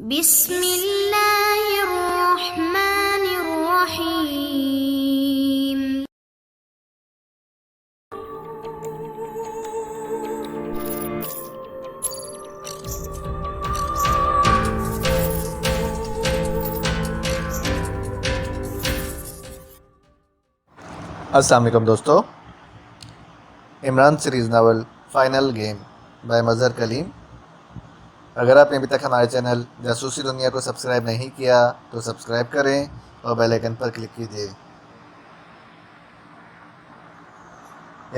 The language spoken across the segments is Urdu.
بسم اللہ الرحمن الرحیم۔ السلام علیکم دوستو، Imran series novel final game by Mazhar Kalim. اگر آپ نے ابھی تک ہمارے چینل جاسوسی دنیا کو سبسکرائب نہیں کیا تو سبسکرائب کریں اور بیل آئیکن پر کلک کیجیے۔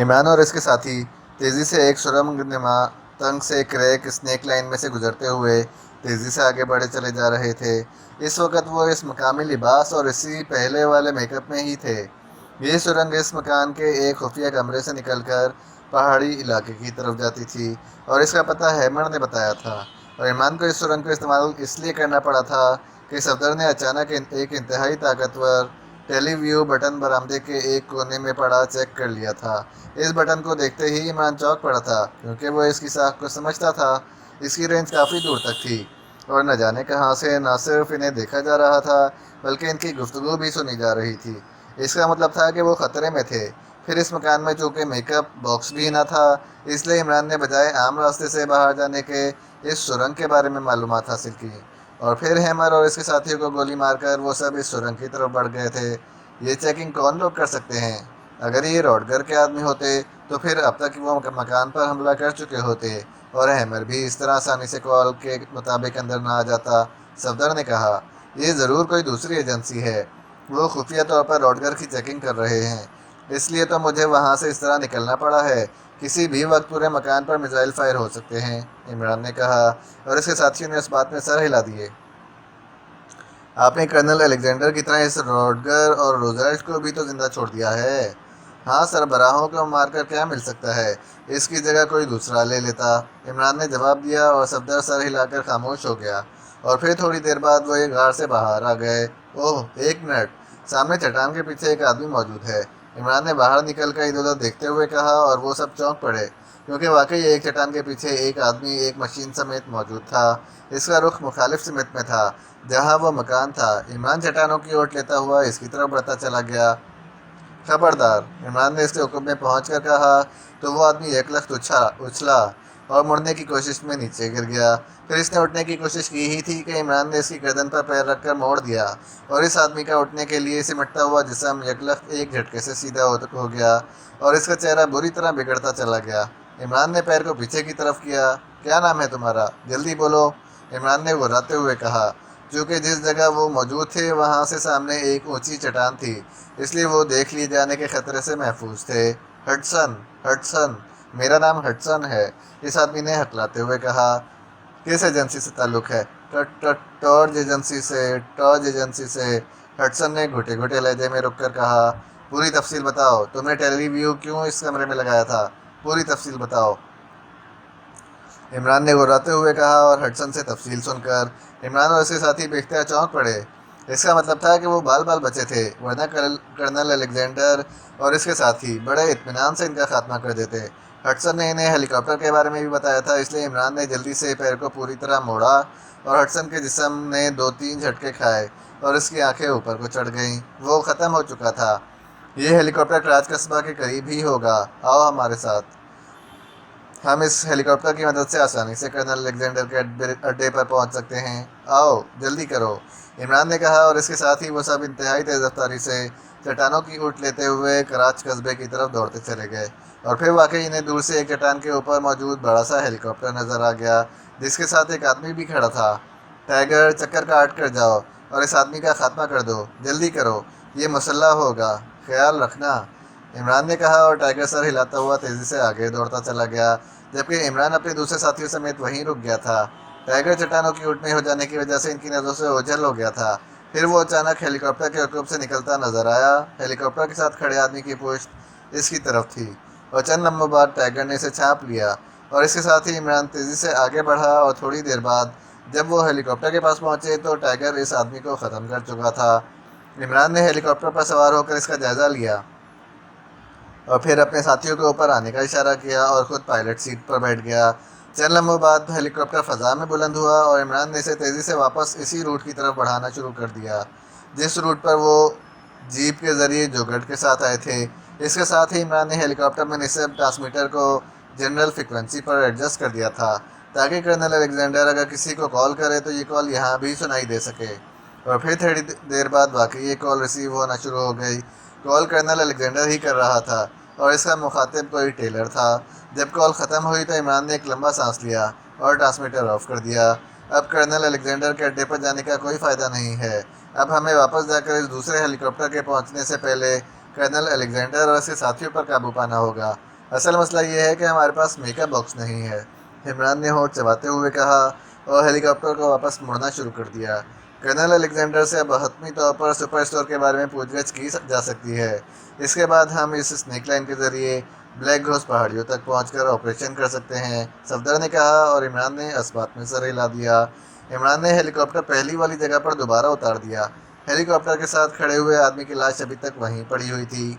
عمران اور اس کے ساتھی تیزی سے ایک سرنگ نما تنگ سے کریک اسنیک لائن میں سے گزرتے ہوئے تیزی سے آگے بڑھے چلے جا رہے تھے۔ اس وقت وہ اس مقامی لباس اور اسی پہلے والے میک اپ میں ہی تھے۔ یہ سرنگ اس مکان کے ایک خفیہ کمرے سے نکل کر پہاڑی علاقے کی طرف جاتی تھی اور اس کا پتہ ہیمر نے بتایا تھا، اور عمران کو اس سرنگ کا استعمال اس لیے کرنا پڑا تھا کہ صفدر نے اچانک ایک انتہائی طاقتور ٹیلی ویو بٹن برآمدے کے ایک کونے میں پڑا چیک کر لیا تھا۔ اس بٹن کو دیکھتے ہی عمران چونک پڑا تھا، کیونکہ وہ اس کی ساخت کو سمجھتا تھا۔ اس کی رینج کافی دور تک تھی اور نہ جانے کہاں سے نہ صرف انہیں دیکھا جا رہا تھا بلکہ ان کی گفتگو بھی سنی جا رہی تھی۔ اس کا مطلب تھا کہ وہ خطرے میں تھے۔ پھر اس مکان میں چونکہ میک اپ باکس بھی نہ تھا، اس لیے عمران نے بجائے عام راستے سے باہر جانے کے اس سرنگ کے بارے میں معلومات حاصل کی، اور پھر ہیمر اور اس کے ساتھیوں کو گولی مار کر وہ سب اس سرنگ کی طرف بڑھ گئے تھے۔ یہ چیکنگ کون لوگ کر سکتے ہیں؟ اگر یہ روڈگر کے آدمی ہوتے تو پھر اب تک وہ مکان پر حملہ کر چکے ہوتے، اور ہیمر بھی اس طرح آسانی سے کال کے مطابق اندر نہ آ جاتا۔ صفدر نے کہا، یہ ضرور کوئی دوسری ایجنسی ہے، وہ خفیہ طور پر روڈگر کی چیکنگ کر رہے ہیں، اس لیے تو مجھے وہاں سے اس طرح نکلنا پڑا ہے۔ کسی بھی وقت پورے مکان پر میزائل فائر ہو سکتے ہیں، عمران نے کہا، اور اس کے ساتھیوں نے اس بات میں سر ہلا دیے۔ آپ نے کرنل الیگزینڈر کی طرح اس روڈگر اور روزویلٹ کو بھی تو زندہ چھوڑ دیا ہے۔ ہاں، سربراہوں کو مار کر کیا مل سکتا ہے؟ اس کی جگہ کوئی دوسرا لے لیتا، عمران نے جواب دیا، اور صفدر سر ہلا کر خاموش ہو گیا۔ اور پھر تھوڑی دیر بعد وہ ایک غار سے باہر آ گئے۔ اوہ، ایک منٹ، سامنے چٹان کے پیچھے ایک آدمی موجود ہے، عمران نے باہر نکل کر ادھر ادھر دیکھتے ہوئے کہا، اور وہ سب چونک پڑے، کیونکہ واقعی ایک چٹان کے پیچھے ایک آدمی ایک مشین سمیت موجود تھا۔ اس کا رخ مخالف سمت میں تھا جہاں وہ مکان تھا۔ عمران چٹانوں کی اوٹ لیتا ہوا اس کی طرف بڑھتا چلا گیا۔ خبردار، عمران نے اس کے حکم میں پہنچ کر کہا، تو وہ آدمی ایک لخت اچھلا اور مڑنے کی کوشش میں نیچے گر گیا۔ پھر اس نے اٹھنے کی کوشش کی ہی تھی کہ عمران نے اس کی گردن پر پیر رکھ کر موڑ دیا، اور اس آدمی کا اٹھنے کے لیے سمٹتا ہوا جسم یک لخت ایک جھٹکے سے سیدھا ہو گیا، اور اس کا چہرہ بری طرح بگڑتا چلا گیا۔ عمران نے پیر کو پیچھے کی طرف کیا۔ کیا نام ہے تمہارا؟ جلدی بولو، عمران نے غراتے ہوئے کہا۔ چونکہ جس جگہ وہ موجود تھے وہاں سے سامنے ایک اونچی چٹان تھی، اس لیے وہ دیکھ لیے جانے کے خطرے سے محفوظ تھے۔ ہڈسن، میرا نام ہڈسن ہے، اس آدمی نے ہکلاتے ہوئے کہا۔ کس ایجنسی سے تعلق ہے؟ ٹارج ایجنسی سے، ہڈسن نے گھٹے گھٹے لہجے میں رک کر کہا۔ پوری تفصیل بتاؤ، تم نے ٹیلی ویو کیوں اس کمرے میں لگایا تھا؟ پوری تفصیل بتاؤ، عمران نے غراتے ہوئے کہا، اور ہڈسن سے تفصیل سن کر عمران اور اس کے ساتھی بے اختیار چونک پڑے۔ اس کا مطلب تھا کہ وہ بال بچے تھے، ورنہ کرنل الیگزینڈر اور اس کے ساتھی بڑے اطمینان سے ان کا خاتمہ کر دیتے۔ ہڈسن نے انہیں ہیلی کاپٹر کے بارے میں بھی بتایا تھا، اس لیے عمران نے جلدی سے پیر کو پوری طرح موڑا، اور ہڈسن کے جسم نے 2-3 جھٹکے کھائے اور اس کی آنکھیں اوپر کو چڑھ گئیں۔ وہ ختم ہو چکا تھا۔ یہ ہیلی کاپٹر کراچ قصبہ کے قریب ہی ہوگا، آؤ ہمارے ساتھ۔ ہم اس ہیلی کاپٹر کی مدد سے آسانی سے کرنل الیگزینڈر کے اڈے پر پہنچ سکتے ہیں، آؤ جلدی کرو، عمران نے کہا، اور اس کے ساتھ ہی وہ سب انتہائی تیز رفتاری سے چٹانوں کی اوٹ لیتے ہوئے کراچ قصبے کی طرف دوڑتے چلے گئے۔ اور پھر واقعی انہیں دور سے ایک چٹان کے اوپر موجود بڑا سا ہیلی کاپٹر نظر آ گیا، جس کے ساتھ ایک آدمی بھی کھڑا تھا۔ ٹائیگر، چکر کاٹ کر جاؤ اور اس آدمی کا خاتمہ کر دو، جلدی کرو، یہ مسلح ہوگا، خیال رکھنا، عمران نے کہا، اور ٹائیگر سر ہلاتا ہوا تیزی سے آگے دوڑتا چلا گیا، جبکہ عمران اپنے دوسرے ساتھیوں سمیت وہیں رک گیا تھا۔ ٹائیگر چٹانوں کی اوٹ میں ہو جانے کی وجہ سے ان کی نظروں سے اوجھل ہو گیا تھا۔ پھر وہ اچانک ہیلی کاپٹر کے عقب سے نکلتا نظر آیا۔ ہیلی کاپٹر کے ساتھ کھڑے آدمی کی پشت اس کی طرف تھی، اور چند لمحوں بعد ٹائیگر نے اسے چھانپ لیا، اور اس کے ساتھ ہی عمران تیزی سے آگے بڑھا، اور تھوڑی دیر بعد جب وہ ہیلی کاپٹر کے پاس پہنچے تو ٹائیگر اس آدمی کو ختم کر چکا تھا۔ عمران نے ہیلی کاپٹر پر سوار ہو کر اس کا جائزہ لیا، اور پھر اپنے ساتھیوں کو اوپر آنے کا اشارہ کیا اور خود پائلٹ سیٹ پر بیٹھ گیا۔ چند لمحوں بعد ہیلی کاپٹر فضا میں بلند ہوا اور عمران نے اسے تیزی سے واپس اسی روٹ کی طرف بڑھانا شروع کر دیا جس روٹ پر وہ جیپ کے ذریعے جوگٹ کے ساتھ آئے تھے۔ اس کے ساتھ ہی عمران نے ہیلی کاپٹر میں نصب ٹرانسمیٹر کو جنرل فریکوینسی پر ایڈجسٹ کر دیا تھا تاکہ کرنل الیگزینڈر اگر کسی کو کال کرے تو یہ کال یہاں بھی سنائی دے سکے۔ اور پھر تھوڑی دیر بعد واقعی یہ کال ریسیو ہونا شروع ہو گئی۔ کال کرنل الیگزینڈر ہی کر رہا تھا اور اس کا مخاطب کوئی ٹیلر تھا۔ جب کال ختم ہوئی تو عمران نے ایک لمبا سانس لیا اور ٹرانسمیٹر آف کر دیا۔ اب کرنل الیگزینڈر کے اڈے پر جانے کا کوئی فائدہ نہیں ہے۔ اب ہمیں واپس جا کر اس دوسرے ہیلی کاپٹر کے پہنچنے سے پہلے کرنل الیگزینڈر اور اس کے ساتھیوں پر قابو پانا ہوگا۔ اصل مسئلہ یہ ہے کہ ہمارے پاس میک اپ باکس نہیں ہے، عمران نے ہونٹ چباتے ہوئے کہا اور ہیلی کاپٹر کو واپس مڑنا شروع کر دیا۔ کرنل الیگزینڈر سے اب حتمی طور پر سپر اسٹور کے بارے میں پوچھ گچھ کی جا سکتی ہے۔ اس کے بعد ہم اس اسنیک لائن کے ذریعے بلیک گھوسٹ پہاڑیوں تک پہنچ کر آپریشن کر سکتے ہیں، صفدر نے کہا اور عمران نے اس بات میں سر ہلا دیا۔ عمران نے ہیلی کاپٹر پہلی والی جگہ پر دوبارہ اتار دیا۔ ہیلی کاپٹر کے ساتھ کھڑے ہوئے آدمی کی لاش ابھی تک وہیں پڑی ہوئی تھی۔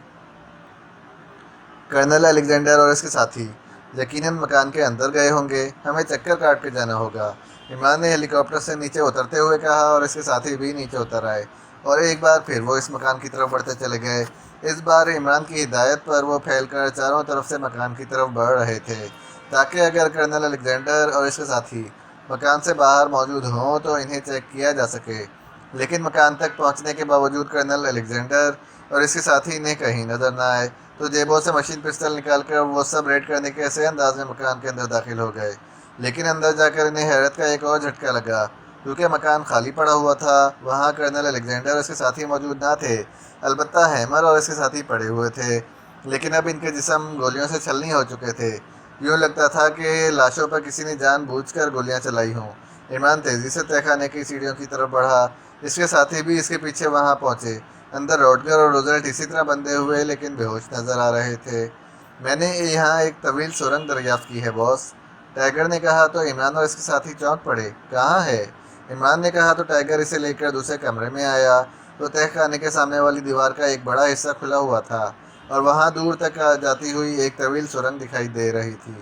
کرنل الیگزینڈر اور اس کے ساتھی یقیناً مکان کے اندر گئے ہوں گے، ہمیں چکر کاٹ کے جانا ہوگا، عمران نے ہیلی کاپٹر سے نیچے اترتے ہوئے کہا اور اس کے ساتھی بھی نیچے اتر آئے اور ایک بار پھر وہ اس مکان کی طرف بڑھتے چلے گئے۔ اس بار عمران کی ہدایت پر وہ پھیل کر چاروں طرف سے مکان کی طرف بڑھ رہے تھے تاکہ اگر کرنل الیگزینڈر اور اس کے ساتھی مکان سے باہر موجود ہوں تو انہیں چیک کیا جا سکے۔ لیکن مکان تک پہنچنے کے باوجود کرنل الیگزینڈر اور اس کے ساتھی انہیں کہیں نظر نہ آئے تو جیبوں سے مشین پستل نکال کر وہ سب ریڈ کرنے کے ایسے انداز میں مکان کے اندر داخل ہو گئے۔ لیکن اندر جا کر انہیں حیرت کا ایک اور جھٹکا لگا کیونکہ مکان خالی پڑا ہوا تھا۔ وہاں کرنل الیگزینڈر اور اس کے ساتھی موجود نہ تھے، البتہ ہیمر اور اس کے ساتھی پڑے ہوئے تھے، لیکن اب ان کے جسم گولیوں سے چھلنی ہو چکے تھے۔ یوں لگتا تھا کہ لاشوں پر کسی نے جان بوجھ کر گولیاں چلائی ہوں۔ عمران تیزی سے تہہ خانے کی سیڑھیوں کی طرف بڑھا، اس کے ساتھی بھی اس کے پیچھے وہاں پہنچے۔ اندر روڈگر اور روزویلٹ اسی طرح بندھے ہوئے لیکن بے ہوش نظر آ رہے تھے۔ میں نے یہاں ایک طویل سرنگ دریافت کی ہے باس، ٹائیگر نے کہا تو عمران اور اس کے ساتھی چونک پڑے۔ کہاں ہے؟ عمران نے کہا تو ٹائیگر اسے لے کر دوسرے کمرے میں آیا تو تہہ خانے کے سامنے والی دیوار کا ایک بڑا حصہ کھلا ہوا تھا اور وہاں دور تک جاتی ہوئی ایک طویل سرنگ دکھائی دے رہی تھی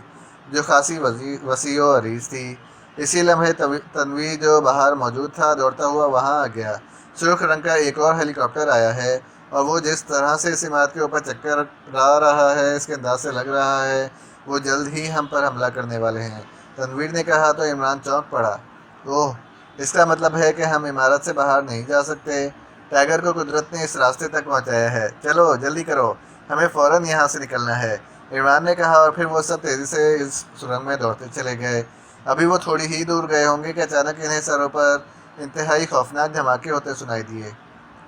جو خاصی وسیع و عریض تھی۔ اسی لمحے تنوی جو باہر موجود تھا دوڑتا ہوا وہاں آ گیا۔ سرخ رنگ کا ایک اور ہیلی کاپٹر آیا ہے اور وہ جس طرح سے اس عمارت کے اوپر چکر را رہا ہے اس کے انداز سے لگ رہا ہے وہ جلد ہی ہم پر حملہ کرنے والے ہیں، تنویر نے کہا تو عمران چونک پڑا۔ اوہ، اس کا مطلب ہے کہ ہم عمارت سے باہر نہیں جا سکتے؟ ٹائیگر کو قدرت نے اس راستے تک پہنچایا ہے، چلو جلدی کرو، ہمیں فوراً یہاں سے نکلنا ہے، عمران نے کہا اور پھر وہ سب تیزی سے اس سرنگ میں دوڑتے چلے گئے۔ ابھی وہ تھوڑی ہی دور گئے ہوں گے کہ اچانک انہیں سروں پر انتہائی خوفناک دھماکے ہوتے سنائی دیے۔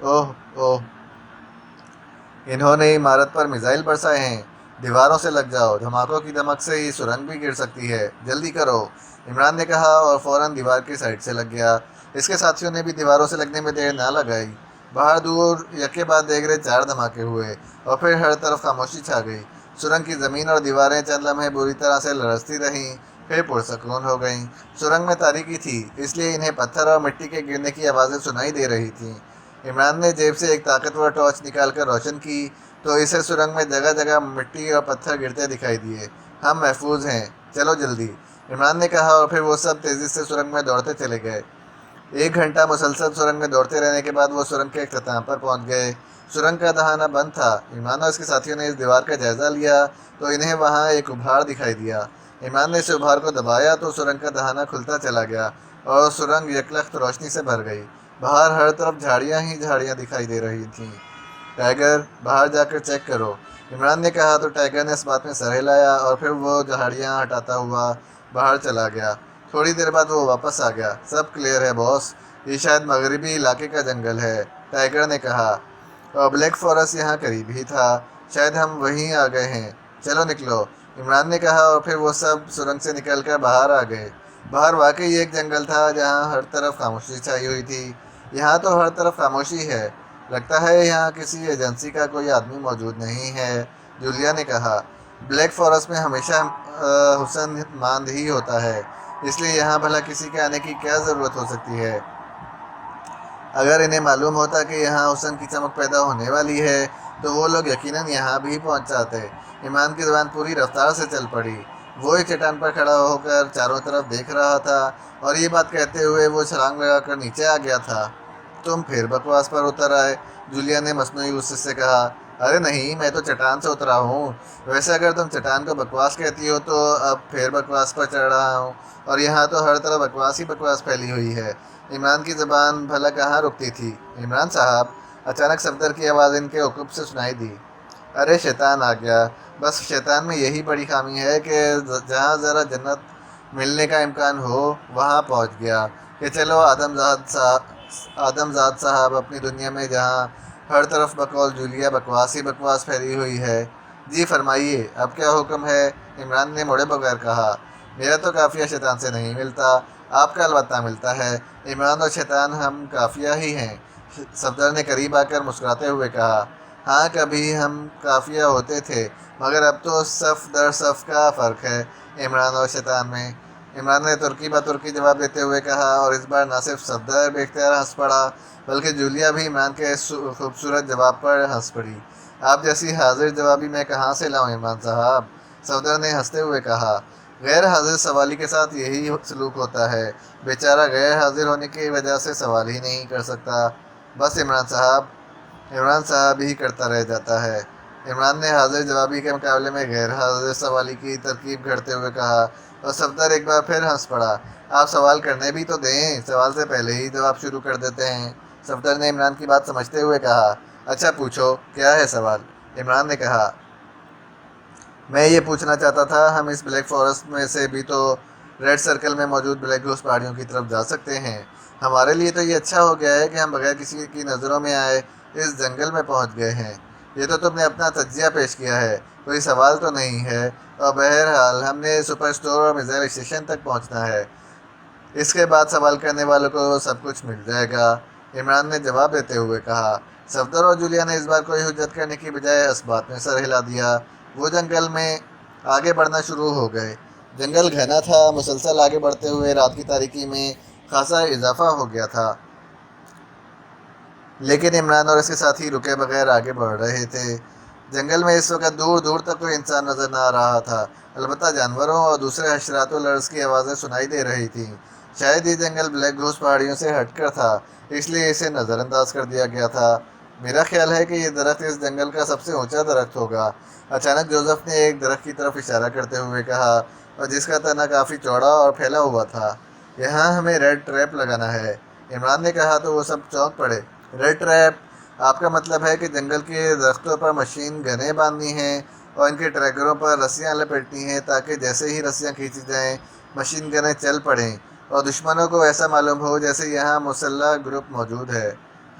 اوہ اوہ، انہوں نے عمارت پر میزائل برسائے ہیں، دیواروں سے لگ جاؤ، دھماکوں کی دمک سے یہ سرنگ بھی گر سکتی ہے، جلدی کرو، عمران نے کہا اور فوراً دیوار کی سائڈ سے لگ گیا۔ اس کے ساتھیوں نے بھی دیواروں سے لگنے میں دیر نہ لگائی۔ باہر دور یکے بعد دیگرے 4 دھماکے ہوئے اور پھر ہر طرف خاموشی چھا گئی۔ سرنگ کی زمین اور دیواریں چند لمحے بری طرح سے لرزتی رہیں پھر پرسکون ہو گئیں۔ سرنگ میں تاریکی تھی اس لیے انہیں پتھر اور مٹی کے گرنے کی آوازیں سنائی دے رہی تھیں۔ عمران نے جیب سے ایک طاقتور ٹارچ نکال کر روشن کی تو اسے سرنگ میں جگہ جگہ مٹی اور پتھر گرتے دکھائی دیے۔ ہم محفوظ ہیں، چلو جلدی، عمران نے کہا اور پھر وہ سب تیزی سے سرنگ میں دوڑتے چلے گئے۔ 1 گھنٹہ مسلسل سرنگ میں دوڑتے رہنے کے بعد وہ سرنگ کے اختتام پر پہنچ گئے۔ سرنگ کا دہانہ بند تھا۔ عمران اور اس کے ساتھیوں نے اس دیوار کا جائزہ لیا تو انہیں وہاں ایک ابھار دکھائی دیا۔ عمران نے اس ابھار کو دبایا تو سرنگ کا دہانہ کھلتا چلا گیا اور سرنگ یکلخت روشنی سے بھر گئی۔ باہر ہر طرف جھاڑیاں ہی جھاڑیاں دکھائی دے رہی تھیں۔ ٹائیگر، باہر جا کر چیک کرو، عمران نے کہا تو ٹائیگر نے اس بات میں سر ہلایا اور پھر وہ جھاڑیاں ہٹاتا ہوا باہر چلا گیا۔ تھوڑی دیر بعد وہ واپس آ گیا۔ سب کلیئر ہے باس، یہ شاید مغربی علاقے کا جنگل ہے، ٹائیگر نے کہا، اور بلیک فارسٹ یہاں قریب ہی تھا، شاید ہم وہیں آ گئے ہیں، چلو نکلو، عمران نے کہا اور پھر وہ سب سرنگ سے نکل کر باہر آ گئے۔ باہر واقعی ایک جنگل تھا جہاں ہر طرف خاموشی چھائی ہوئی تھی۔ یہاں تو ہر طرف خاموشی ہے، لگتا ہے یہاں کسی ایجنسی کا کوئی آدمی موجود نہیں ہے، جولیا نے کہا۔ بلیک فارسٹ میں ہمیشہ حسن ماند ہی ہوتا ہے، اس لیے یہاں بھلا کسی کے آنے کی کیا ضرورت ہو سکتی ہے؟ اگر انہیں معلوم ہوتا کہ یہاں حسن کی چمک پیدا ہونے والی ہے تو وہ لوگ یقیناً یہاں بھی پہنچ جاتے۔ عمران کی زبان پوری رفتار سے چل پڑی۔ وہ ایک چٹان پر کھڑا ہو کر چاروں طرف دیکھ رہا تھا اور یہ بات کہتے ہوئے وہ چھلانگ لگا کر نیچے آ گیا تھا۔ تم پھر بکواس پر اتر آئے، جولیا نے مصنوعی غصے سے کہا۔ ارے نہیں، میں تو چٹان سے اترا ہوں۔ ویسے اگر تم چٹان کو بکواس کہتی ہو تو اب پھر بکواس پر چڑھ رہا ہوں، اور یہاں تو ہر طرف بکواس ہی بکواس پھیلی ہوئی ہے۔ عمران کی زبان بھلا کہاں رکتی تھی۔ عمران صاحب، اچانک صفدر کی آواز ان کے عقب سے سنائی دی۔ ارے شیطان آ گیا۔ بس شیطان میں یہی بڑی خامی ہے کہ جہاں ذرا جنت ملنے کا امکان ہو وہاں پہنچ گیا کہ چلو آدم زاد صاحب اپنی دنیا میں جہاں ہر طرف بقول جولیا بکواس ہی بکواس پھیلی ہوئی ہے۔ جی فرمائیے، اب کیا حکم ہے؟ عمران نے مڑے بغیر کہا۔ میرا تو قافیہ شیطان سے نہیں ملتا، آپ کا البتہ ملتا ہے۔ عمران اور شیطان ہم قافیہ ہی ہیں، صفدر نے قریب آ کر مسکراتے ہوئے کہا۔ ہاں، کبھی ہم قافیہ ہوتے تھے، مگر اب تو صف در صف کا فرق ہے عمران اور شیطان میں، عمران نے ترکی بہ ترکی جواب دیتے ہوئے کہا، اور اس بار نہ صرف صفدر بے اختیار ہنس پڑا بلکہ جولیا بھی عمران کے اس خوبصورت جواب پر ہنس پڑی۔ آپ جیسی حاضر جوابی میں کہاں سے لاؤں عمران صاحب؟ صفدر نے ہنستے ہوئے کہا۔ غیر حاضر سوالی کے ساتھ یہی سلوک ہوتا ہے، بیچارہ غیر حاضر ہونے کی وجہ سے سوال ہی نہیں کر سکتا۔ بس عمران صاحب ہی کرتا رہ جاتا ہے۔ عمران نے حاضر جوابی کے مقابلے میں غیر حاضر سوالی کی ترکیب گھڑتے ہوئے کہا، اور صفدر ایک بار پھر ہنس پڑا۔ آپ سوال کرنے بھی تو دیں، سوال سے پہلے ہی جواب شروع کر دیتے ہیں، صفدر نے عمران کی بات سمجھتے ہوئے کہا۔ اچھا پوچھو، کیا ہے سوال؟ عمران نے کہا۔ میں یہ پوچھنا چاہتا تھا، ہم اس بلیک فارسٹ میں سے بھی تو ریڈ سرکل میں موجود بلیک گھوس پہاڑیوں کی طرف جا سکتے ہیں۔ ہمارے لیے تو یہ اچھا ہو گیا ہے کہ ہم بغیر کسی کی نظروں میں آئے اس جنگل میں پہنچ گئے ہیں۔ یہ تو تم نے اپنا تجزیہ پیش کیا ہے، کوئی سوال تو نہیں ہے، اور بہرحال ہم نے سپر اسٹور اور میزائل اسٹیشن تک پہنچنا ہے، اس کے بعد سوال کرنے والوں کو سب کچھ مل جائے گا، عمران نے جواب دیتے ہوئے کہا۔ صفدر اور جولیا نے اس بار کوئی حجت کرنے کی بجائے اس بات میں سر ہلا دیا۔ وہ جنگل میں آگے بڑھنا شروع ہو گئے۔ جنگل گھنا تھا، مسلسل آگے بڑھتے ہوئے رات کی تاریکی میں خاصا اضافہ ہو گیا تھا، لیکن عمران اور اس کے ساتھی رکے بغیر آگے بڑھ رہے تھے۔ جنگل میں اس وقت دور دور تک کوئی انسان نظر نہ آ رہا تھا، البتہ جانوروں اور دوسرے حشرات و لرز کی آوازیں سنائی دے رہی تھیں۔ شاید یہ جنگل بلیک گھوس پہاڑیوں سے ہٹ کر تھا، اس لیے اسے نظر انداز کر دیا گیا تھا۔ میرا خیال ہے کہ یہ درخت اس جنگل کا سب سے اونچا درخت ہوگا، اچانک جوزف نے ایک درخت کی طرف اشارہ کرتے ہوئے کہا، اور جس کا تنا کافی چوڑا اور پھیلا ہوا تھا۔ یہاں ہمیں ریڈ ٹریپ لگانا ہے، عمران نے کہا تو وہ سب چونک پڑے۔ Red trap? آپ کا مطلب ہے کہ جنگل کے درختوں پر مشین گنیں باندھنی ہیں اور ان کے ٹریگروں پر رسیاں لپیٹنی ہیں تاکہ جیسے ہی رسیاں کھینچی جائیں مشین گنیں چل پڑیں اور دشمنوں کو ایسا معلوم ہو جیسے یہاں مسلح گروپ موجود ہے۔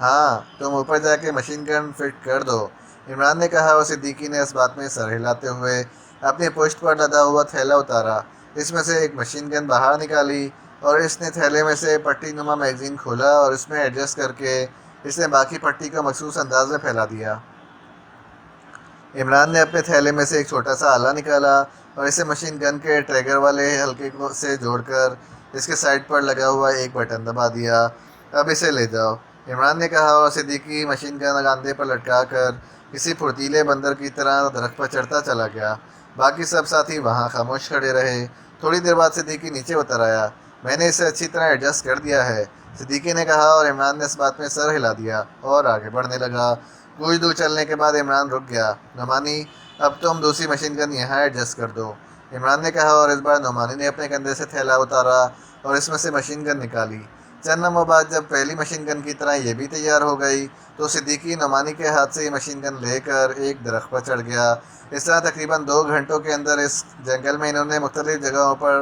ہاں، تم اوپر جا کے مشین گن فٹ کر دو، عمران نے کہا، اور صدیقی نے اس بات میں سر ہلاتے ہوئے اپنی پشت پر لدا ہوا تھیلا اتارا، اس میں سے ایک مشین گن باہر نکالی، اور اس نے تھیلے میں سے پٹی نما میگزین کھولا اور اس میں ایڈجسٹ کر کے اس نے باقی پٹی کو مخصوص انداز میں پھیلا دیا۔ عمران نے اپنے تھیلے میں سے ایک چھوٹا سا آلہ نکالا اور اسے مشین گن کے ٹریگر والے حلقے سے جوڑ کر اس کے سائڈ پر لگا ہوا ایک بٹن دبا دیا۔ اب اسے لے جاؤ، عمران نے کہا، اور صدیقی مشین گن کاندھے پر لٹکا کر کسی پھرتیلے بندر کی طرح درخت پر چڑھتا چلا گیا۔ باقی سب ساتھی وہاں خاموش کھڑے رہے۔ تھوڑی دیر بعد صدیقی نیچے اتر آیا۔ میں نے اسے اچھی طرح ایڈجسٹ کر دیا ہے، صدیقی نے کہا، اور عمران نے اس بات میں سر ہلا دیا اور آگے بڑھنے لگا۔ کچھ دور چلنے کے بعد عمران رک گیا۔ نعمانی، اب تم دوسری مشین گن یہاں ایڈجسٹ کر دو، عمران نے کہا، اور اس بار نعمانی نے اپنے کندھے سے تھیلا اتارا اور اس میں سے مشین گن نکالی۔ چند لمحوں بعد جب پہلی مشین گن کی طرح یہ بھی تیار ہو گئی تو صدیقی نعمانی کے ہاتھ سے یہ مشین گن لے کر ایک درخت پر چڑھ گیا۔ اس طرح تقریباً 2 گھنٹوں کے اندر اس جنگل میں انہوں نے مختلف جگہوں پر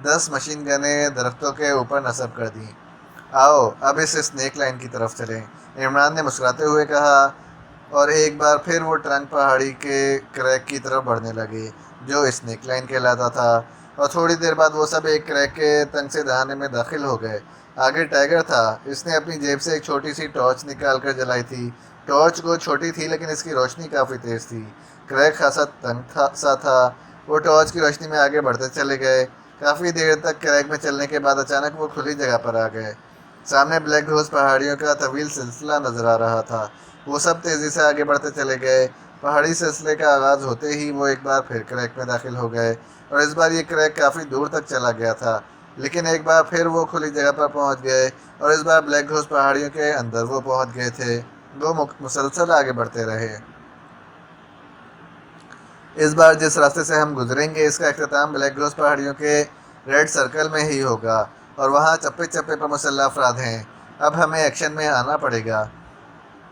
10 مشین گنیں درختوں کے اوپر نصب کر دیں۔ آؤ اب اس اسنیک لائن کی طرف چلیں، عمران نے مسکراتے ہوئے کہا، اور ایک بار پھر وہ ٹرنک پہاڑی کے کریک کی طرف بڑھنے لگے جو اسنیک لائن کہلاتا تھا، اور تھوڑی دیر بعد وہ سب ایک کریک کے تنگ سے دہانے میں داخل ہو گئے۔ آگے ٹائیگر تھا، اس نے اپنی جیب سے ایک چھوٹی سی ٹارچ نکال کر جلائی تھی۔ ٹارچ کو چھوٹی تھی لیکن اس کی روشنی کافی تیز تھی۔ کریک خاصا تنگ سا تھا، وہ ٹارچ کی روشنی میں آگے بڑھتے چلے گئے۔ کافی دیر تک کریک میں چلنے کے بعد اچانک وہ کھلی جگہ پر آ گئے۔ سامنے بلیک گھوس پہاڑیوں کا طویل سلسلہ نظر آ رہا تھا۔ وہ سب تیزی سے آگے بڑھتے چلے گئے۔ پہاڑی سلسلے کا آغاز ہوتے ہی وہ ایک بار پھر کریک میں داخل ہو گئے، اور اس بار یہ کریک کافی دور تک چلا گیا تھا، لیکن ایک بار پھر وہ کھلی جگہ پر پہنچ گئے، اور اس بار بلیک گھوسٹ پہاڑیوں کے اندر وہ پہنچ گئے تھے۔ وہ مسلسل آگے بڑھتے رہے۔ اس بار جس راستے سے ہم گزریں گے اس کا اختتام بلیک گھوسٹ پہاڑیوں کے ریڈ سرکل میں ہی ہوگا، اور وہاں چپے چپے پر مسلح افراد ہیں۔ اب ہمیں ایکشن میں آنا پڑے گا،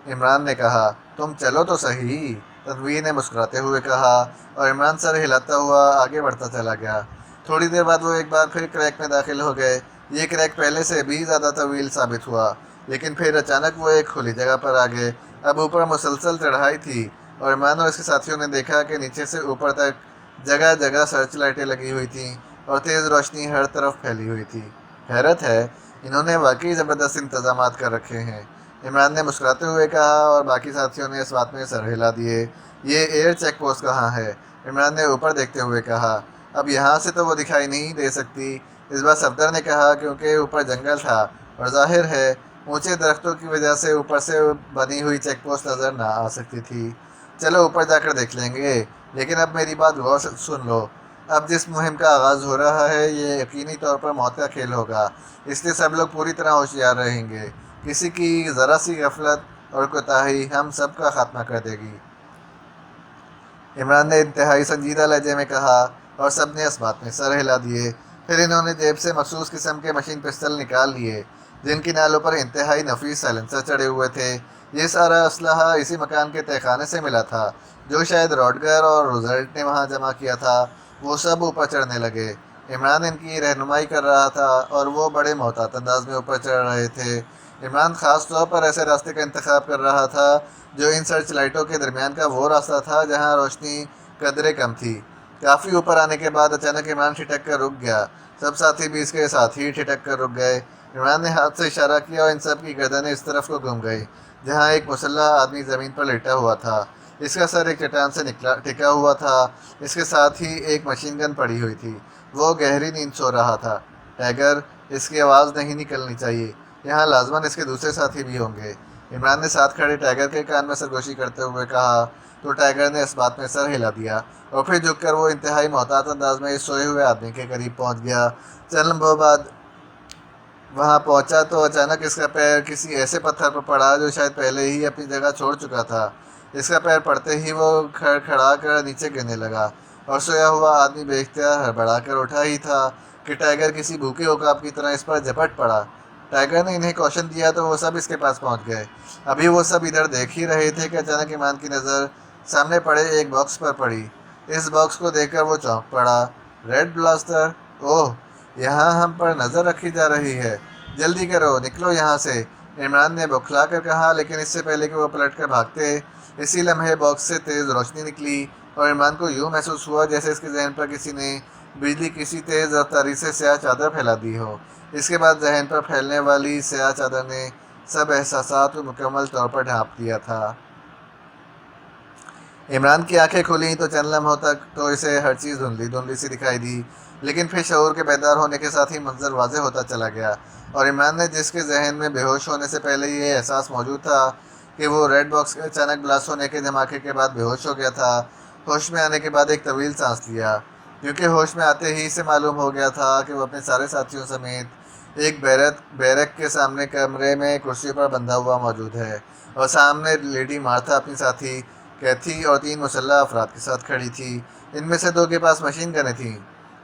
عمران نے کہا۔ تم چلو تو صحیح، تنویر نے مسکراتے ہوئے کہا، اور عمران سر ہلاتا ہوا آگے بڑھتا چلا گیا۔ تھوڑی دیر بعد وہ ایک بار پھر کریک میں داخل ہو گئے۔ یہ کریک پہلے سے بھی زیادہ طویل ثابت ہوا، لیکن پھر اچانک وہ ایک کھلی جگہ پر آ گئے۔ اب اوپر مسلسل چڑھائی تھی، اور عمران اور اس کے ساتھیوں نے دیکھا کہ نیچے سے اوپر تک جگہ جگہ سرچ لائٹیں لگی ہوئی تھیں، اور تیز روشنی ہر طرف پھیلی ہوئی تھی۔ حیرت ہے، انہوں نے واقعی زبردست انتظامات کر رکھے ہیں، عمران نے مسکراتے ہوئے کہا، اور باقی ساتھیوں نے اس بات میں سر ہلا دیے۔ یہ ایئر چیک پوسٹ کہاں ہے؟ عمران نے اوپر دیکھتے ہوئے کہا۔ اب یہاں سے تو وہ دکھائی نہیں دے سکتی، اس بار صفدر نے کہا، کیونکہ اوپر جنگل تھا، اور ظاہر ہے اونچے درختوں کی وجہ سے اوپر سے بنی ہوئی چیک پوسٹ نظر نہ آ سکتی تھی۔ چلو اوپر جا کر دیکھ لیں گے، لیکن اب میری بات غور سے سن لو۔ اب جس مہم کا آغاز ہو رہا ہے یہ یقینی طور پر موت کا کھیل ہوگا، اس لیے سب لوگ پوری طرح ہوشیار رہیں گے۔ کسی کی ذرا سی غفلت اور کوتاہی ہم سب کا خاتمہ کر دے گی، عمران نے انتہائی سنجیدہ لہجے میں کہا، اور سب نے اس بات میں سر ہلا دیے۔ پھر انہوں نے جیب سے مخصوص قسم کے مشین پسٹل نکال لیے، جن کی نالوں پر انتہائی نفیس سائلنسر چڑھے ہوئے تھے۔ یہ سارا اسلحہ اسی مکان کے تہہ خانے سے ملا تھا، جو شاید روڈگر اور روزولٹ نے وہاں جمع کیا تھا۔ وہ سب اوپر چڑھنے لگے۔ عمران ان کی رہنمائی کر رہا تھا، اور وہ بڑے محتاط انداز میں اوپر چڑھ رہے تھے۔ عمران خاص طور پر ایسے راستے کا انتخاب کر رہا تھا جو ان سرچ لائٹوں کے درمیان کا وہ راستہ تھا جہاں روشنی قدرے کم تھی۔ کافی اوپر آنے کے بعد اچانک عمران ٹھٹک کر رک گیا۔ سب ساتھی بھی اس کے ساتھ ہی ٹھٹک کر رک گئے۔ عمران نے ہاتھ سے اشارہ کیا، اور ان سب کی گردنیں اس طرف کو گھوم گئی جہاں ایک مسلح آدمی زمین پر لیٹا ہوا تھا۔ اس کا سر ایک چٹان سے ٹکا ہوا تھا، اس کے ساتھ ہی ایک مشین گن پڑی ہوئی تھی۔ وہ گہری نیند سو رہا تھا۔ ٹائیگر، اس کی آواز نہیں نکلنی چاہیے، یہاں لازماً اس کے دوسرے ساتھی بھی ہوں گے، عمران نے ساتھ کھڑے ٹائیگر کے کان میں سرگوشی کرتے ہوئے کہا، تو ٹائیگر نے اس بات میں سر ہلا دیا، اور پھر جھک کر وہ انتہائی محتاط انداز میں اس سوئے ہوئے آدمی کے قریب پہنچ گیا۔ چند لمحوں بعد وہاں پہنچا تو اچانک اس کا پیر کسی ایسے پتھر پر پڑا جو شاید پہلے ہی اپنی جگہ چھوڑ چکا تھا۔ اس کا پیر پڑتے ہی وہ کھڑکھڑا کر نیچے گرنے لگا، اور سویا ہوا آدمی بے اختیار ہڑبڑا کر اٹھا ہی تھا کہ ٹائیگر کسی بھوکے عقاب کی طرح اس پر جھپٹ پڑا۔ ٹائیگر نے انہیں کوشن دیا تو وہ سب اس کے پاس پہنچ گئے۔ ابھی وہ سب ادھر دیکھ ہی رہے تھے کہ اچانک عمران کی نظر سامنے پڑے ایک باکس پر پڑی۔ اس باکس کو دیکھ کر وہ چونک پڑا۔ Red blaster! اوہ، یہاں ہم پر نظر رکھی جا رہی ہے، جلدی کرو، نکلو یہاں سے، عمران نے بوکھلا کر کہا، لیکن اس سے پہلے کہ وہ پلٹ کر بھاگتے، اسی لمحے باکس سے تیز روشنی نکلی، اور عمران کو یوں محسوس ہوا جیسے اس کے ذہن پر کسی نے بجلی کسی تیز رفتاری سے سیاہ چادر پھیلا دی ہو۔ اس کے بعد ذہن پر پھیلنے والی سیاہ چادر نے سب احساسات کو مکمل طور پر ڈھانپ دیا تھا۔ عمران کی آنکھیں کھلیں تو چند لمحوں تک تو اسے ہر چیز دھندلی دھندلی سی دکھائی دی، لیکن پھر شعور کے بیدار ہونے کے ساتھ ہی منظر واضح ہوتا چلا گیا، اور عمران نے جس کے ذہن میں بے ہوش ہونے سے پہلے یہ احساس موجود تھا کہ وہ ریڈ باکس کے اچانک بلاسٹ ہونے کے دھماکے کے بعد بے ہوش ہو گیا تھا، ہوش میں آنے کے بعد ایک طویل سانس لیا، کیونکہ ہوش میں آتے ہی اسے معلوم ہو گیا تھا کہ وہ اپنے سارے ساتھیوں سمیت ایک بیرک کے سامنے کمرے میں کرسیوں پر بندھا ہوا موجود ہے، اور سامنے لیڈی مارتھا اپنی ساتھی کیتھی اور 3 مسلح افراد کے ساتھ کھڑی تھی۔ ان میں سے 2 کے پاس مشین گنیں تھیں۔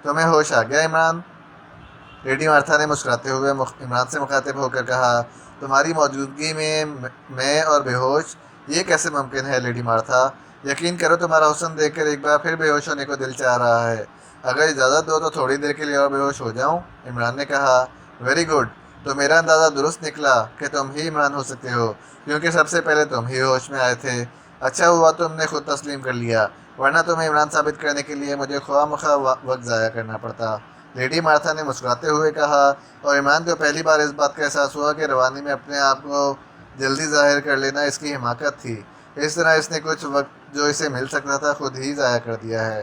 تمہیں ہوش آ گیا عمران؟ لیڈی مارتھا نے مسکراتے ہوئے عمران سے مخاطب ہو کر کہا، تمہاری موجودگی میں اور بے ہوش، یہ کیسے ممکن ہے لیڈی مارتھا؟ یقین کرو تمہارا حسن دیکھ کر ایک بار پھر بے ہوش ہونے کو دل چاہ رہا ہے۔ اگر اجازت دو تو تھوڑی دیر کے لیے اور بے ہوش ہو جاؤں، عمران نے کہا۔ ویری گڈ، تو میرا اندازہ درست نکلا کہ تم ہی عمران ہو سکتے ہو، کیونکہ سب سے پہلے تم ہی ہوش میں آئے تھے۔ اچھا ہوا تم نے خود تسلیم کر لیا، ورنہ تمہیں عمران ثابت کرنے کے لیے مجھے خواہ مخواہ وقت ضائع کرنا پڑتا، لیڈی مارتھا نے مسکراتے ہوئے کہا، اور عمران کو پہلی بار اس بات کا احساس ہوا کہ روانی میں اپنے آپ کو جلدی ظاہر کر لینا اس کی حماقت تھی۔ اس طرح اس نے کچھ وقت جو اسے مل سکتا تھا خود ہی ضائع کر دیا ہے۔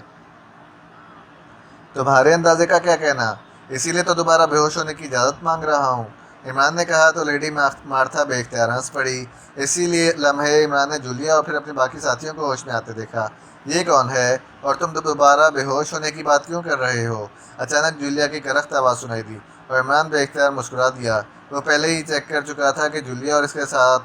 تمہارے اندازے کا کیا کہنا؟ اسی لیے تو دوبارہ بے ہوش ہونے کی اجازت مانگ رہا ہوں۔ عمران نے کہا تو لیڈی مارتھا بے اختیار ہنس پڑی۔ اسی لیے لمحے عمران نے جولیا اور پھر اپنے باقی ساتھیوں کو ہوش میں آتے دیکھا۔ یہ کون ہے اور تم دوبارہ بے ہوش ہونے کی بات کیوں کر رہے ہو؟ اچانک جولیا کی کرخت آواز سنائی دی اور عمران بے اختیار مسکرا دیا۔ وہ پہلے ہی چیک کر چکا تھا کہ جولیا اور اس کے ساتھ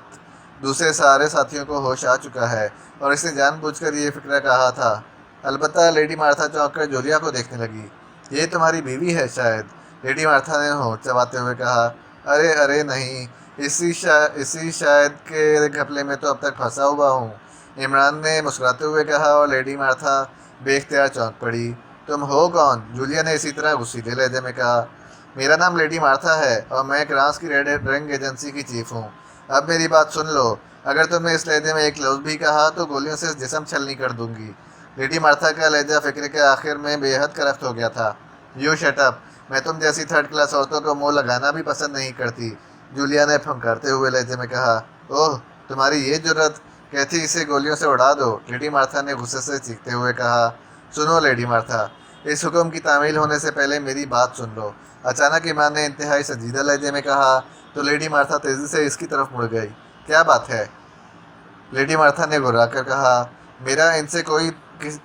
دوسرے سارے ساتھیوں کو ہوش آ چکا ہے اور اس نے جان بوجھ کر یہ فکر کہا تھا۔ البتہ لیڈی مارتھا چونک کر جولیا کو دیکھنے لگی۔ یہ تمہاری بیوی ہے شاید، لیڈی مارتھا نے ہونٹ چباتے ہوئے کہا۔ ارے نہیں، اسی شاید کے گھپلے میں تو اب تک پھنسا ہوا ہوں، عمران نے مسکراتے ہوئے کہا اور لیڈی مارتھا بے اختیار چونک پڑی۔ تم ہو کون؟ جولیا نے اسی طرح غصیلے لہجے میں کہا۔ میرا نام لیڈی مارتھا ہے اور میں کرانس کی ریڈ رنگ ایجنسی کی چیف ہوں۔ اب میری بات سن لو، اگر تم نے اس لہجے میں ایک لفظ بھی کہا تو گولیوں سے جسم چھلنی کر دوں گی۔ لیڈی مارتھا کا لہجہ فکر کے آخر میں بے حد کرخت ہو گیا تھا۔ یو شٹ اپ، میں تم جیسی تھرڈ کلاس عورتوں کو منہ لگانا بھی پسند نہیں کرتی، جولیا نے پھنکارتے ہوئے لہجے میں کہا۔ اوہ، تمہاری یہ جرت، کہتی اسے گولیوں سے اڑا دو، لیڈی مارتھا نے غصے سے چیختے ہوئے کہا۔ سنو لیڈی مارتھا، اس حکم کی تعمیل ہونے سے پہلے میری بات سن لو، اچانک عمران نے انتہائی سنجیدہ لہجے میں کہا تو لیڈی مارتھا تیزی سے اس کی طرف مڑ گئی۔ کیا بات ہے؟ لیڈی مارتھا نے گھبرا کر کہا۔ میرا ان سے کوئی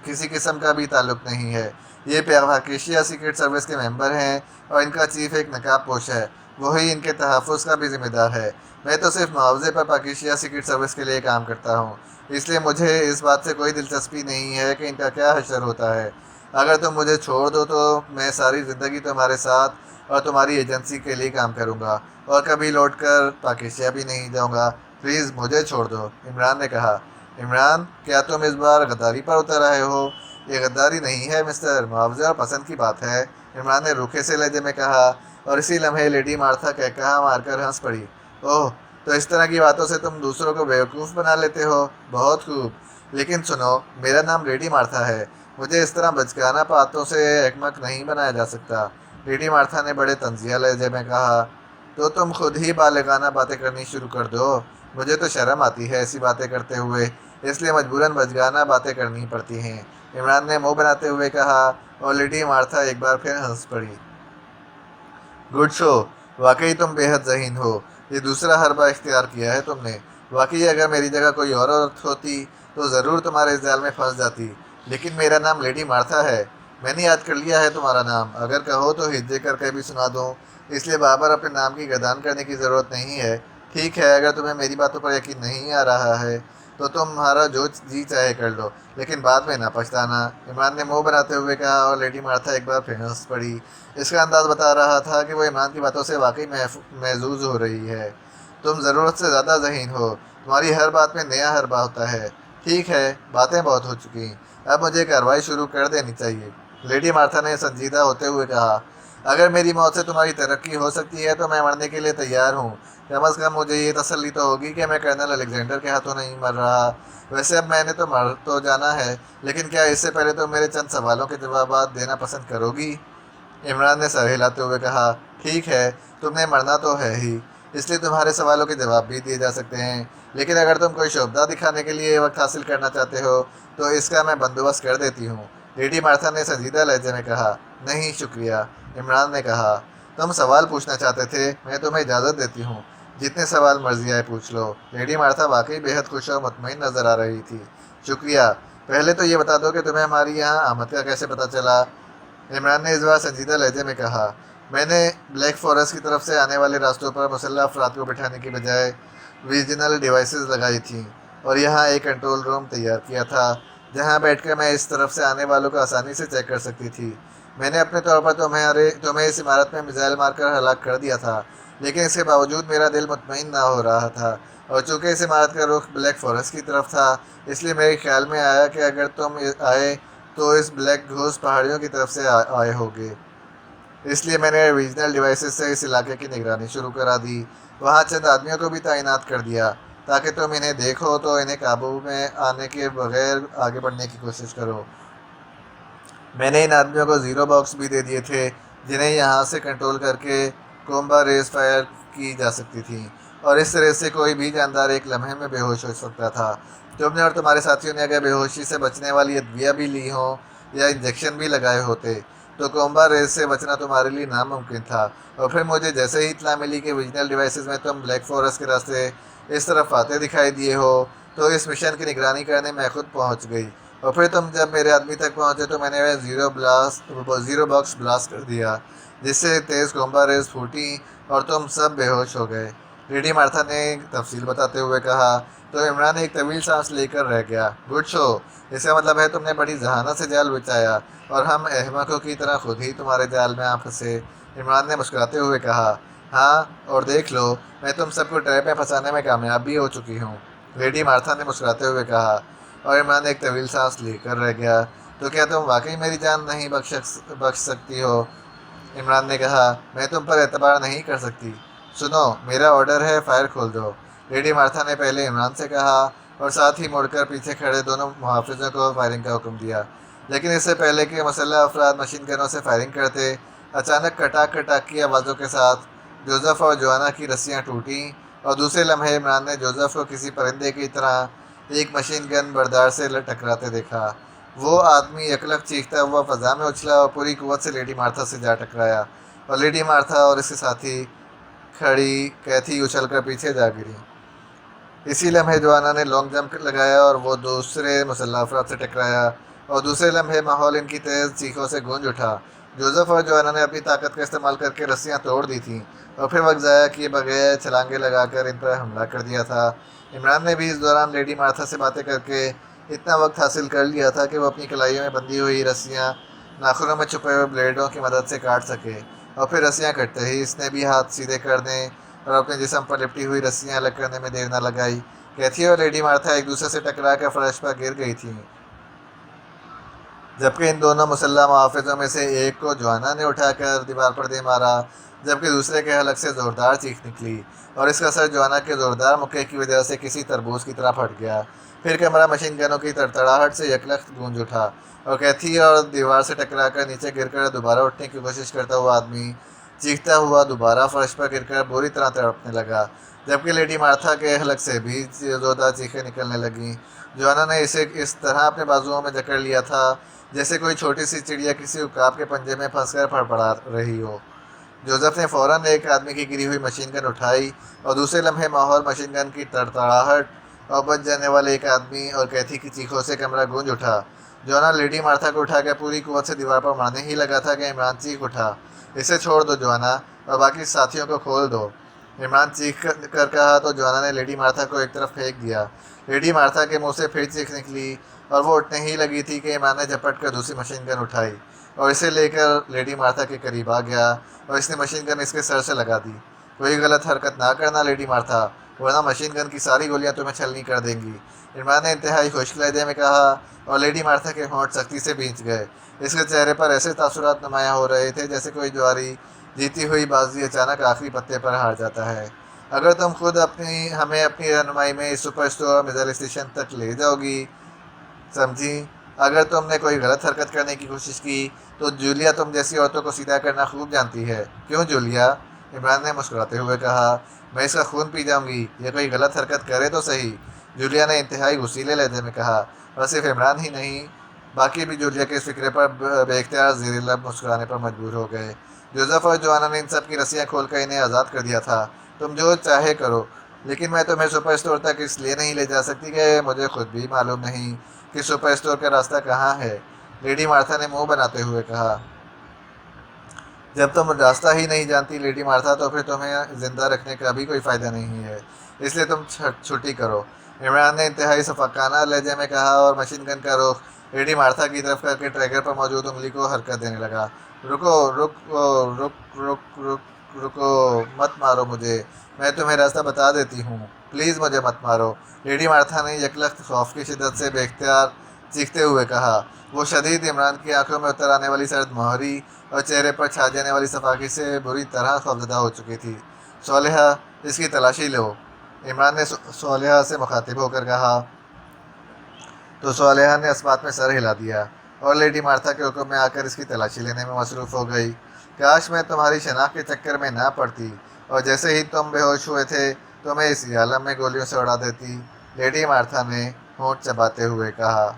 کسی قسم کا بھی تعلق نہیں ہے، یہ پاکیشیا سیکرٹ سروس کے ممبر ہیں اور ان کا چیف ایک نقاب پوش ہے، وہی ان کے تحفظ کا بھی ذمہ دار ہے۔ میں تو صرف معاوضے پر پاکیشیا سیکرٹ سروس کے لیے کام کرتا ہوں، اس لیے مجھے اس بات سے کوئی دلچسپی نہیں ہے کہ ان کا کیا حشر ہوتا ہے۔ اگر تم مجھے چھوڑ دو تو میں ساری زندگی تمہارے ساتھ اور تمہاری ایجنسی کے لیے کام کروں گا اور کبھی لوٹ کر پاکیشیا بھی نہیں جاؤں گا۔ پلیز مجھے چھوڑ دو، عمران نے کہا۔ عمران، کیا تم اس بار غداری پر اتر آئے ہو؟ یہ غداری نہیں ہے مسٹر، معاوضے اور پسند کی بات ہے، عمران نے روکھے سے لہجے میں کہا اور اسی لمحے لیڈی مارتھا کہا مار کر ہنس پڑی۔ اوہ، تو اس طرح کی باتوں سے تم دوسروں کو بیوقوف بنا لیتے ہو؟ بہت خوب، لیکن سنو، میرا نام لیڈی مارتھا ہے، مجھے اس طرح بچگانہ باتوں سے احمق نہیں بنایا جا سکتا، لیڈی مارتھا نے بڑے طنزیہ لہجے میں کہا۔ تو تم خود ہی بالغانہ باتیں کرنی شروع کر دو، مجھے تو شرم آتی ہے ایسی باتیں کرتے ہوئے، اس لیے مجبوراً بچگانہ باتیں کرنی پڑتی ہیں، عمران نے منہ بناتے ہوئے کہا اور لیڈی مارتھا ایک بار پھر ہنس پڑی۔ گڈ شو، واقعی تم بے حد ذہین ہو، یہ دوسرا حربہ اختیار کیا ہے تم نے۔ واقعی اگر میری جگہ کوئی اور عورت ہوتی تو ضرور تمہارے اس جال میں پھنس جاتی، لیکن میرا نام لیڈی مارتھا ہے، میں نے یاد کر لیا ہے تمہارا نام، اگر کہو تو ہجے کر کے بھی سنا دوں، اس لیے بار اپنے نام کی گردان کرنے کی ضرورت نہیں ہے۔ ٹھیک ہے، اگر تمہیں میری باتوں پر یقین نہیں آ رہا ہے تو تمہارا جو جی چاہے کر لو، لیکن بعد میں نہ پچھتانا، عمران نے منہ بناتے ہوئے کہا اور لیڈی مارتھا ایک بار پھر ہنس پڑی۔ اس کا انداز بتا رہا تھا کہ وہ عمران کی باتوں سے واقعی محظوظ ہو رہی ہے۔ تم ضرورت سے زیادہ ذہین ہو، تمہاری ہر بات میں نیا حربہ ہوتا ہے۔ ٹھیک ہے، باتیں بہت ہو چکی، اب مجھے کارروائی شروع کر دینی چاہیے، لیڈی مارتھا نے سنجیدہ ہوتے ہوئے کہا۔ اگر میری موت سے تمہاری ترقی ہو سکتی ہے تو میں مرنے کے لیے تیار ہوں، کم از کم مجھے یہ تسلی تو ہوگی کہ میں کرنل الیگزینڈر کے ہاتھوں نہیں مر رہا۔ ویسے اب میں نے تو مر تو جانا ہے، لیکن کیا اس سے پہلے تم میرے چند سوالوں کے جوابات دینا پسند کرو گی؟ عمران نے سر ہلاتے ہوئے کہا۔ ٹھیک ہے، تم نے مرنا تو ہے ہی، اس لیے تمہارے سوالوں کے جواب بھی دیے جا سکتے ہیں، لیکن اگر تم کوئی شعبدہ دکھانے کے لیے وقت حاصل کرنا چاہتے ہو تو اس کا میں بندوبست کر دیتی ہوں، لیڈی مارتھا نے سنجیدہ لہجے میں کہا۔ نہیں شکریہ، عمران نے کہا۔ تم سوال پوچھنا چاہتے تھے، میں تمہیں اجازت دیتی ہوں، جتنے سوال مرضی آئے پوچھ لو، لیڈی مارتھا واقعی بے حد خوش اور مطمئن نظر آ رہی تھی۔ شکریہ، پہلے تو یہ بتا دو کہ تمہیں ہماری یہاں آمد کا کیسے پتہ چلا؟ عمران نے اس بار سنجیدہ لہجے میں کہا۔ میں نے بلیک فارسٹ کی طرف سے آنے والے راستوں پر مسلح افراد کو بٹھانے کی بجائے ویژنل ڈیوائسز لگائی تھیں اور یہاں ایک کنٹرول روم تیار کیا تھا جہاں بیٹھ کر میں اس طرف سے آنے والوں کو آسانی سے چیک کر سکتی تھی۔ میں نے اپنے طور پر تمہیں اس عمارت میں میزائل مار کر ہلاک کر دیا تھا، لیکن اس کے باوجود میرا دل مطمئن نہ ہو رہا تھا، اور چونکہ اس عمارت کا رخ بلیک فارسٹ کی طرف تھا اس لیے میرے خیال میں آیا کہ اگر تم آئے تو اس بلیک گھوس پہاڑیوں کی طرف سے آئے ہوگے، اس لیے میں نے ریجنل ڈیوائسز سے اس علاقے کی نگرانی شروع کرا دی، وہاں چند آدمیوں کو بھی تعینات کر دیا تاکہ تم انہیں دیکھو تو انہیں قابو میں آنے کے بغیر آگے بڑھنے کی کوشش کرو۔ میں نے ان آدمیوں کو زیرو باکس بھی دے دیے تھے جنہیں یہاں سے کنٹرول کر کے کومبا ریز فائر کی جا سکتی تھیں، اور اس طرح سے کوئی بھی جاندار ایک لمحے میں بے ہوش ہو سکتا تھا۔ تم نے اور تمہارے ساتھیوں نے اگر بے ہوشی سے بچنے والی ادویہ بھی لی ہوں یا انجیکشن بھی لگائے ہوتے تو کومبا ریز سے بچنا تمہارے لیے ناممکن تھا۔ اور پھر مجھے جیسے ہی اطلاع ملی کہ ویژنل ڈیوائسز میں تم بلیک فارسٹ کے راستے اس طرف آتے دکھائی دیے ہو تو اس مشن کی نگرانی کرنے میں خود پہنچ گئی۔ اور پھر تم جب میرے آدمی تک پہنچے تو میں نے زیرو باکس بلاسٹ کر دیا، جس سے تیز کومبا ریز پھوٹی اور تم سب بے ہوش ہو گئے۔ لیڈی مارتھا نے تفصیل بتاتے ہوئے کہا۔ تو عمران ایک طویل سانس لے کر رہ گیا۔ گڈ شو، اس کا مطلب ہے تم نے بڑی ذہانت سے جال بچایا اور ہم احمقوں کی طرح خود ہی تمہارے جال میں آ پھنسے۔ عمران نے مسکراتے ہوئے کہا، ہاں، اور دیکھ لو، میں تم سب کو ٹریپ میں پھنسانے میں کامیاب بھی ہو چکی ہوں۔ لیڈی مارتھا نے مسکراتے ہوئے کہا، اور عمران ایک طویل سانس لے کر رہ گیا۔ تو کیا تم واقعی میری جان نہیں بخش سکتی ہو؟ عمران نے کہا، میں تم پر اعتبار نہیں کر سکتی۔ سنو، میرا آرڈر ہے، فائر کھول دو۔ لیڈی مارتھا نے پہلے عمران سے کہا اور ساتھ ہی مڑ کر پیچھے کھڑے دونوں محافظوں کو فائرنگ کا حکم دیا۔ لیکن اس سے پہلے کہ مسلح افراد مشین گنوں سے فائرنگ کرتے، اچانک کٹاک کٹاک کی آوازوں کے ساتھ جوزف اور جوانا کی رسیاں ٹوٹیں اور دوسرے لمحے عمران نے جوزف کو کسی پرندے کی طرح ایک مشین گن بردار سے ٹکراتے دیکھا۔ وہ آدمی یکلخت چیختا ہوا فضا میں اچھلا اور پوری قوت سے لیڈی مارتھا سے جا ٹکرایا، اور لیڈی مارتھا اور اس کے ساتھی کھڑی کیتھی اچھل کر پیچھے جا گری۔ اسی لمحے جوانا نے لانگ جمپ لگایا اور وہ دوسرے مسلح افراد سے ٹکرایا، اور دوسرے لمحے ماحول ان کی تیز چیخوں سے گونج اٹھا۔ جوزف اور جوانا نے اپنی طاقت کا استعمال کر کے رسیاں توڑ دی تھیں اور پھر وقت ضائع کیے بغیر چھلانگیں لگا کر ان پر حملہ کر دیا تھا۔ عمران نے بھی اس دوران لیڈی مارتھا سے باتیں کر کے اتنا وقت حاصل کر لیا تھا کہ وہ اپنی کلائیوں میں بندھی ہوئی رسیاں ناخنوں میں چھپے ہوئے بلیڈوں کی مدد سے کاٹ سکے، اور پھر رسیاں کٹتے ہی اس نے بھی ہاتھ سیدھے کرنے اور اپنے جسم پر لپٹی ہوئی رسیاں الگ کرنے میں دیر نہ لگائی۔ کیتھی اور لیڈی مارتھا ایک دوسرے سے ٹکرا کر فرش پر گر گئی تھیں، جبکہ ان دونوں مسلح محافظوں میں سے ایک کو جوانا نے اٹھا کر دیوار پر دے مارا، جبکہ دوسرے کے حلق سے زوردار چیخ نکلی اور اس کا سر جوانا کے زوردار مکے کی وجہ سے کسی تربوز کی طرح پھٹ گیا۔ پھر کمرہ مشین گنوں کی تڑتڑاہٹ سے یکلخت گونج اٹھا اور کیتھی اور دیوار سے ٹکرا کر نیچے گر کر دوبارہ اٹھنے کی کوشش کرتا ہوا آدمی چیختا ہوا دوبارہ فرش پر گر کر بری طرح تڑپنے لگا، جبکہ لیڈی مارتھا کے حلق سے بھی زوردار چیخیں نکلنے لگیں۔ جوانا نے اسے اس طرح اپنے بازوؤں میں جکڑ لیا تھا جیسے کوئی چھوٹی سی چڑیا کسی عقاب کے پنجے میں پھنس کر پھڑپڑا رہی ہو۔ جوزف نے فوراً ایک آدمی کی گری ہوئی مشین گن اٹھائی اور دوسرے لمحے ماحول مشین گن کی تڑتڑاہٹ اور بچ جانے والے ایک آدمی اور کیتھی کی چیخوں سے کمرہ گونج اٹھا۔ جوانا لیڈی مارتھا کو اٹھا کر پوری قوت سے دیوار پر مارنے ہی لگا تھا کہ عمران چیخ اٹھا، اسے چھوڑ دو جوانا، اور باقی ساتھیوں کو کھول دو۔ عمران چیخ کر کہا تو جوانا نے لیڈی مارتھا کو ایک طرف پھینک دیا۔ لیڈی مارتھا کے منہ سے پھر چیخ نکلی اور وہ اٹھنے ہی لگی تھی کہ عمران نے جھپٹ کر دوسری مشین گن اٹھائی اور اسے لے کر لیڈی مارتھا کے قریب آ گیا اور اس نے مشین گن اس کے سر سے لگا دی۔ کوئی غلط حرکت نہ کرنا لیڈی مارتھا، ورنہ مشین گن کی ساری گولیاں تمہیں چھلنی کر دیں گی، عمران نے انتہائی خشک لہجے میں کہا، اور لیڈی مارتھا کے ہونٹ سختی سے بھینچ گئے۔ اس کے چہرے پر ایسے تاثرات نمایاں ہو رہے تھے جیسے کوئی جواری جیتی ہوئی بازی اچانک آخری پتے پر ہار جاتا ہے۔ اگر تم خود ہمیں اپنی رہنمائی میں اس سپر اسٹور اور میزائل اسٹیشن تک لے جاؤ گی، سمجھی؟ اگر تم نے کوئی غلط حرکت کرنے کی کوشش کی تو جولیا تم جیسی عورتوں کو سیدھا کرنا خوب جانتی ہے۔ کیوں جولیا؟ عمران نے مسکراتے ہوئے کہا، میں اس کا خون پی جاؤں گی، یہ کوئی غلط حرکت کرے تو صحیح، جولیا نے انتہائی غصیلے لہجے میں کہا، اور صرف عمران ہی نہیں، باقی بھی جولیا کے اس فکرے پر بے اختیار زیر لب مسکرانے پر مجبور ہو گئے۔ جوزف اور جوانا نے ان سب کی رسیاں کھول کر انہیں آزاد کر دیا تھا۔ تم جو چاہے کرو، لیکن میں تمہیں سپر اسٹور تک اس لیے نہیں لے جا سکتی کہ مجھے خود بھی معلوم نہیں کہ سپر اسٹور کا راستہ کہاں ہے، لیڈی مارتھا نے منہ بناتے ہوئے کہا۔ جب تم راستہ ہی نہیں جانتی لیڈی مارتھا تو پھر تمہیں زندہ رکھنے کا بھی کوئی فائدہ نہیں ہے، اس لیے تم چھٹی کرو، عمران نے انتہائی شفقانہ لہجے میں کہا اور مشین گن کا رخ لیڈی مارتھا کی طرف کر کے ٹریگر پر موجود انگلی کو حرکت دینے لگا۔ رکو رکو رک رک رک رکو، مت مارو مجھے، میں تمہیں راستہ بتا دیتی ہوں، پلیز مجھے مت مارو، لیڈی مارتھا نے یکلخت خوف کی شدت سے بے اختیار چیختے ہوئے کہا۔ وہ شدید عمران کی آنکھوں میں اتر آنے والی سرد مہری اور چہرے پر چھا جانے والی صفاقی سے بری طرح خوفزدہ ہو چکی تھی۔ صالحہ، اس کی تلاشی لو، عمران نے صالحہ سے مخاطب ہو کر کہا، تو صالحہ نے اس بات میں سر ہلا دیا اور لیڈی مارتھا کے حکم میں آ کر اس کی تلاشی لینے میں مصروف ہو گئی۔ کاش میں تمہاری شناخت کے چکر میں نہ پڑتی اور جیسے ہی تم بے ہوش ہوئے تھے تو میں اسی عالم میں گولیوں سے اڑا دیتی، لیڈی مارتھا نے ہونٹ چباتے ہوئے کہا۔